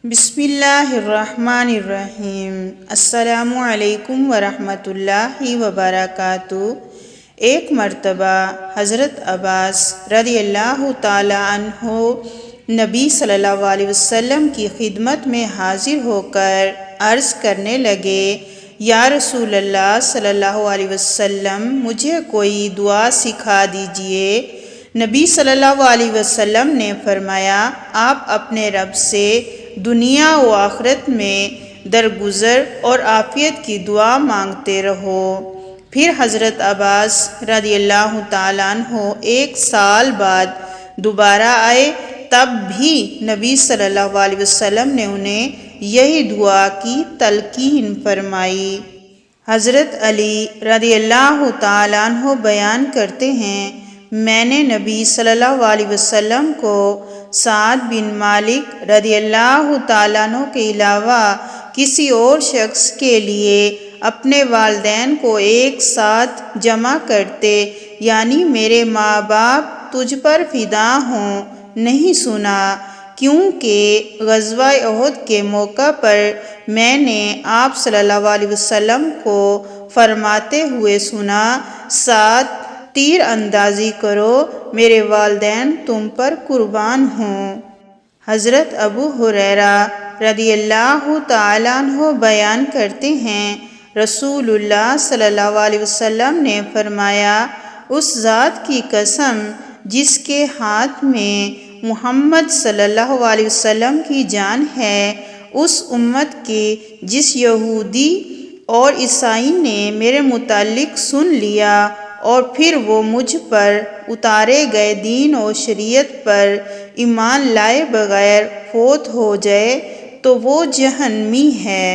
بسم اللہ الرحمن الرحیم۔ السلام علیکم ورحمۃ اللہ وبرکاتہ۔ ایک مرتبہ حضرت عباس رضی اللہ تعالی عنہ نبی صلی اللہ علیہ وسلم کی خدمت میں حاضر ہو کر عرض کرنے لگے، یا رسول اللہ صلی اللہ علیہ وسلم، مجھے کوئی دعا سکھا دیجئے۔ نبی صلی اللہ علیہ وسلم نے فرمایا، آپ اپنے رب سے دنیا و آخرت میں درگزر اور عافیت کی دعا مانگتے رہو۔ پھر حضرت عباس رضی اللہ تعالیٰ عنہ 1 سال بعد دوبارہ آئے، تب بھی نبی صلی اللہ علیہ وسلم نے انہیں یہی دعا کی تلقین فرمائی۔ حضرت علی رضی اللہ تعالیٰ عنہ بیان کرتے ہیں، میں نے نبی صلی اللہ علیہ وسلم کو سعد بن مالک رضی اللہ تعالیٰ عنہ کے علاوہ کسی اور شخص کے لیے اپنے والدین کو ایک ساتھ جمع کرتے، یعنی میرے ماں باپ تجھ پر فدا ہوں، نہیں سنا، کیونکہ غزوہ احد کے موقع پر میں نے آپ صلی اللہ علیہ وسلم کو فرماتے ہوئے سنا، سعد، تیر اندازی کرو، میرے والدین تم پر قربان ہوں۔ حضرت ابو ہریرہ رضی اللہ تعالیٰ عنہ بیان کرتے ہیں، رسول اللہ صلی اللہ علیہ وسلم نے فرمایا، اس ذات کی قسم جس کے ہاتھ میں محمد صلی اللہ علیہ وسلم کی جان ہے، اس امت کے جس یہودی اور عیسائی نے میرے متعلق سن لیا اور پھر وہ مجھ پر اتارے گئے دین و شریعت پر ایمان لائے بغیر فوت ہو جائے تو وہ جہنمی ہے۔